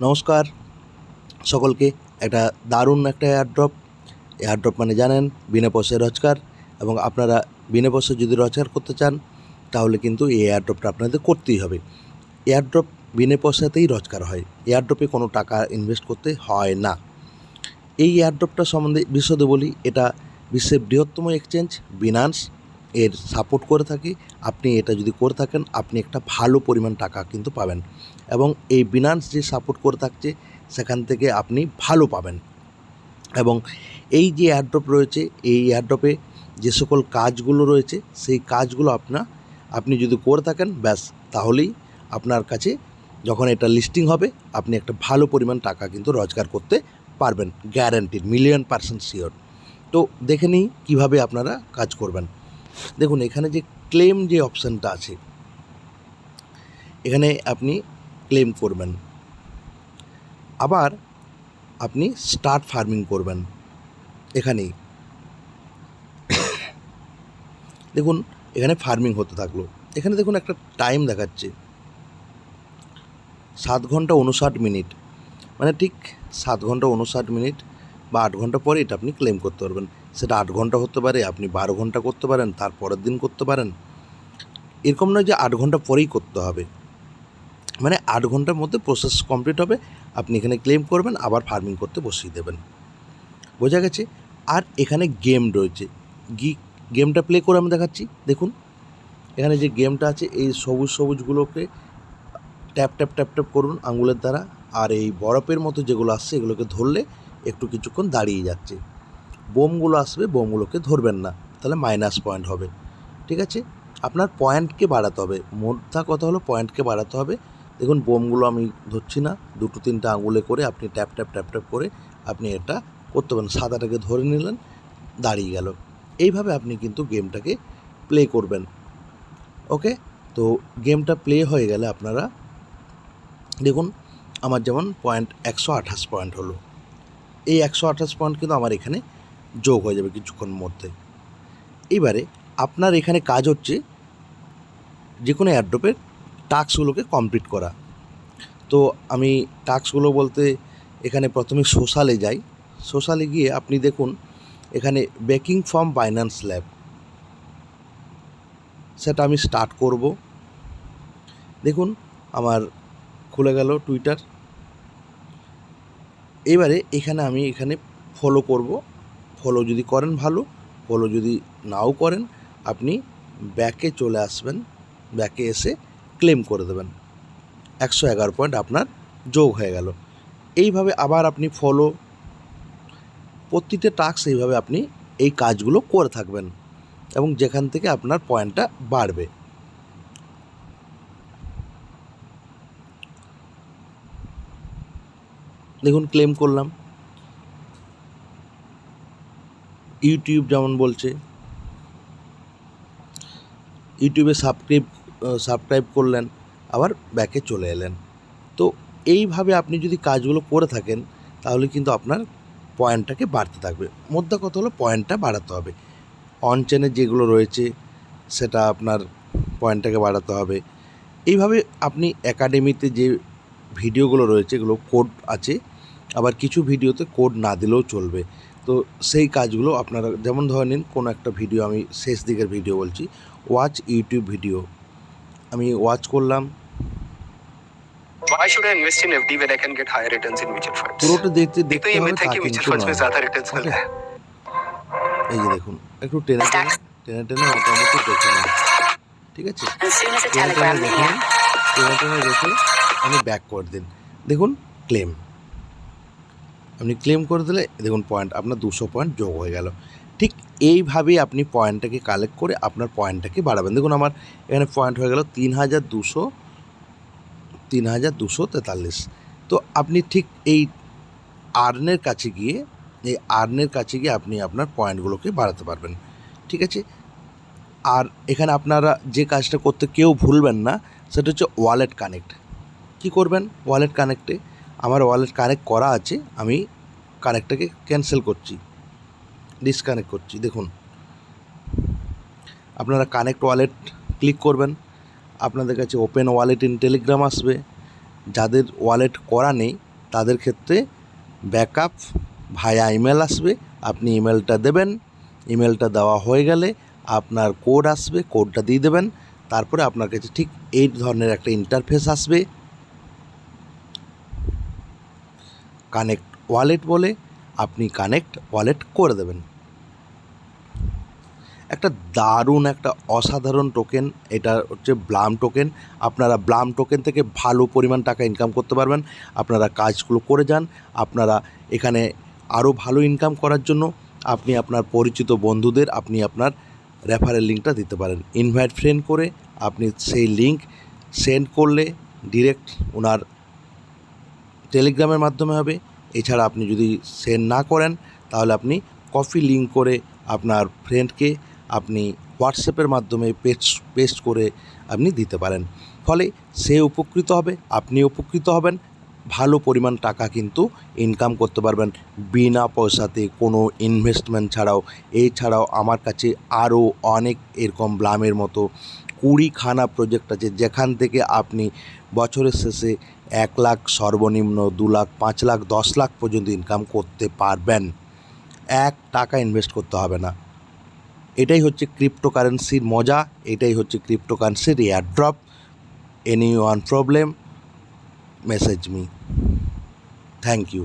নমস্কার সকলকে। একটা দারুণ একটা এয়ারড্রপ মানে জানেন বিনা পয়সায় রোজগার, এবং আপনারা বিনা পয়সায় যদি রোজগার করতে চান তাহলে কিন্তু এই এয়ারড্রপটা আপনাদের করতেই হবে। এয়ারড্রপ বিনা পয়সাতেই রোজগার হয়, এয়ারড্রপে কোনো টাকা ইনভেস্ট করতে হয় না। এই এয়ারড্রপটা সম্বন্ধে বিশদে বলি। এটা বিশ্বের বৃহত্তম এক্সচেঞ্জ বিনান্স এর সাপোর্ট করে থাকি। আপনি এটা যদি করে থাকেন আপনি একটা ভালো পরিমাণ টাকা কিন্তু পাবেন, এবং এই বিনান্স যে সাপোর্ট করে থাকছে সেখান থেকে আপনি ভালো পাবেন। এবং এই যে এয়ারড্রপ রয়েছে, এই এয়ারড্রপে যে সকল কাজগুলো রয়েছে সেই কাজগুলো আপনি যদি করে থাকেন ব্যাস, তাহলেই আপনার কাছে যখন এটা লিস্টিং হবে আপনি একটা ভালো পরিমাণ টাকা কিন্তু রোজগার করতে পারবেন, গ্যারান্টিড, 1,000,000% শিওর। তো দেখে নিই কীভাবে আপনারা কাজ করবেন। দেখুন এখানে যে ক্লেম যে অপশানটা আছে, এখানে আপনি ক্লেম করবেন, আবার আপনি স্টার্ট ফার্মিং করবেন। এখানেই দেখুন এখানে ফার্মিং হতে থাকলো। এখানে দেখুন একটা টাইম দেখাচ্ছে 7 ঘন্টা 59 মিনিট, মানে ঠিক 7 ঘন্টা 59 মিনিট বা 8 ঘন্টা পরে এটা আপনি ক্লেম করতে পারবেন। সেটা 8 ঘন্টা হতে পারে, আপনি 12 ঘন্টা করতে পারেন, তার পরের দিন করতে পারেন। এরকম নয় যে 8 ঘন্টা পরেই করতে হবে, মানে 8 ঘন্টার মধ্যে প্রসেস কমপ্লিট হবে, আপনি এখানে ক্লেম করবেন, আবার ফার্মিং করতে বসিয়ে দেবেন। বোঝা গেছে? আর এখানে গেম রয়েছে, গেমটা প্লে করে আমি দেখাচ্ছি। দেখুন এখানে যে গেমটা আছে, এই সবুজগুলোকে ট্যাপ ট্যাপ ট্যাপ ট্যাপ করুন আঙুলের দ্বারা, আর এই বরফের মতো যেগুলো আসছে এগুলোকে ধরলে একটু কিছুক্ষণ দাঁড়িয়ে যাচ্ছে। বোমগুলো আসবে, বোমগুলোকে ধরবেন না, তাহলে মাইনাস পয়েন্ট হবে। ঠিক আছে? আপনার পয়েন্টকে বাড়াতে হবে, মোদ্দা কথা হলো পয়েন্টকে বাড়াতে হবে। দেখুন বোমগুলো আমি ধরছি না, 2-3টা আঙুলে করে আপনি ট্যাপ ট্যাপ ট্যাপ ট্যাপ করে আপনি এটা করতে পারেন। সাদাটাকে ধরে নিলেন, দাঁড়িয়ে গেল। এইভাবে আপনি কিন্তু গেমটাকে প্লে করবেন। ওকে, তো গেমটা প্লে হয়ে গেলে আপনারা দেখুন আমার যেমন পয়েন্ট 128 পয়েন্ট হলো। এই 128 পয়েন্ট কিন্তু আমার এখানে যোগ হয়ে যাবে কিছুক্ষণের মধ্যে। এবারে আপনার এখানে কাজ হচ্ছে যে কোনো এয়ারড্রপের টাস্কগুলোকে কমপ্লিট করা। তো আমি টাস্কগুলো বলতে এখানে প্রথমে সোশ্যালে যাই। সোশ্যালে গিয়ে আপনি দেখুন এখানে বেকিং ফ্রম বাইন্যান্স ল্যাব, সেটা আমি স্টার্ট করব। দেখুন আমার খুলে গেল টুইটার। এবারে এখানে আমি ফলো করব। ফলো যদি করেন ভালো, ফলো যদি নাও করেন আপনি ব্যাকে চলে আসবেন, ব্যাকে এসে ক্লেম করে দেবেন। 111 পয়েন্ট আপনার যোগ হয়ে গেল। এইভাবে আবার আপনি ফলো, প্রতিটা টাস্ক এইভাবে আপনি এই কাজগুলো করে থাকবেন, এবং যেখান থেকে আপনার পয়েন্টটা বাড়বে। দেখুন ক্লেম করলাম। ইউটিউব যেমন বলছে, ইউটিউবে সাবস্ক্রাইব করলেন, আবার ব্যাকে চলে এলেন। তো এইভাবে আপনি যদি কাজগুলো করে থাকেন তাহলে কিন্তু আপনার পয়েন্টটাকে বাড়তে থাকবে। মোদ্দা কথা হলো পয়েন্টটা বাড়াতে হবে। অন চেনে যেগুলো রয়েছে সেটা আপনার পয়েন্টটাকে বাড়াতে হবে। এইভাবে আপনি একাডেমিতে যে ভিডিওগুলো রয়েছে এগুলো কোড আছে, আবার কিছু ভিডিওতে কোড না দিলেও চলবে। তো সেই কাজগুলো আপনারা যেমন ধরে নিন কোনো একটা ভিডিও, আমি শেষ দিকের ভিডিও বলছি, ওয়াচ ইউটিউব ভিডিও আমি ওয়াচ করলাম। Why should I invest in FD when I can get higher returns in mutual funds? পুরোটা দেখতে एक तो ये হবে myth है তা कि mutual কিন্তু funds में নয়। ज्यादा returns ওকে, मिलता है। এই যে দেখুন একটু টেনে মোটামুটি দেখে নিন। ঠিক আছে, টেনে দেখে নিন, টেনে দেখে আপনি ব্যাক করে দিন। দেখুন ক্লেম, আপনি ক্লেম করে দিলে দেখুন পয়েন্ট আপনার 200 পয়েন্ট যোগ হয়ে গেল। ঠিক এইভাবেই আপনি পয়েন্টটাকে কালেক্ট করে আপনার পয়েন্টটাকে বাড়াবেন। দেখুন আমার এখানে পয়েন্ট হয়ে গেল 3,243। তো আপনি ঠিক এই আর্নের কাছে গিয়ে আপনি আপনার পয়েন্টগুলোকে বাড়াতে পারবেন। ঠিক আছে? আর এখানে আপনারা যে কাজটা করতে কেউ ভুলবেন না, সেটা হচ্ছে ওয়ালেট কানেক্ট। কী করবেন? ওয়ালেট কানেক্টে আমার ওয়ালেট কানেক্ট করা আছে, আমি কানেক্টটাকে ক্যান্সেল করছি, ডিসকানেক্ট করছি। দেখুন আপনারা কানেক্ট ওয়ালেট ক্লিক করবেন, আপনাদের কাছে ওপেন ওয়ালেট ইন টেলিগ্রাম আসবে। যাদের ওয়ালেট করা নেই তাদের ক্ষেত্রে ব্যাকআপ ভায়া ইমেল আসবে, আপনি ইমেলটা দেবেন। ইমেলটা দেওয়া হয়ে গেলে আপনার কোড আসবে, কোডটা দিয়ে দেবেন। তারপরে আপনার কাছে ঠিক এই ধরনের একটা ইন্টারফেস আসবে, কানেক্ট ওয়ালেট বলে। আপনি কানেক্ট ওয়ালেট করে দেবেন। একটা দারুণ, একটা অসাধারণ টোকেন, এটা হচ্ছে ব্লাম টোকেন। আপনারা ব্লাম টোকেন থেকে ভালো পরিমাণ টাকা ইনকাম করতে পারবেন। আপনারা কাজগুলো করে যান। আপনারা এখানে আরও ভালো ইনকাম করার জন্য আপনি আপনার পরিচিত বন্ধুদের আপনি আপনার রেফারেল লিঙ্কটা দিতে পারেন। ইনভাইট ফ্রেন্ড করে আপনি সেই লিঙ্ক সেন্ড করলে ডিরেক্ট ওনার টেলিগ্রামের মাধ্যমে হবে। এছাড়া আপনি যদি সেন্ড না করেন তাহলে আপনি কপি লিঙ্ক করে আপনার ফ্রেন্ডকে আপনি হোয়াটসঅ্যাপের মাধ্যমে পেস্ট করে আপনি দিতে পারেন। ফলে সে উপকৃত হবে, আপনি উপকৃত হবেন। ভালো পরিমাণ টাকা কিন্তু ইনকাম করতে পারবেন বিনা পয়সাতে, কোনো ইনভেস্টমেন্ট ছাড়াও। এছাড়াও আমার কাছে আরও অনেক এরকম ব্লামের মতো 20খানা প্রজেক্ট আছে, যেখান থেকে আপনি বছরের শেষে 1 লাখ, সর্বনিম্ন 2 লাখ, 5 লাখ, 10 লাখ পর্যন্ত ইনকাম করতে পারবেন। 1 টাকা ইনভেস্ট করতে হবে না। এটাই হচ্ছে ক্রিপ্টোকারেন্সির মজা, এটাই হচ্ছে ক্রিপ্টোকারেন্সির airdrop. Any one problem, message me. Thank you.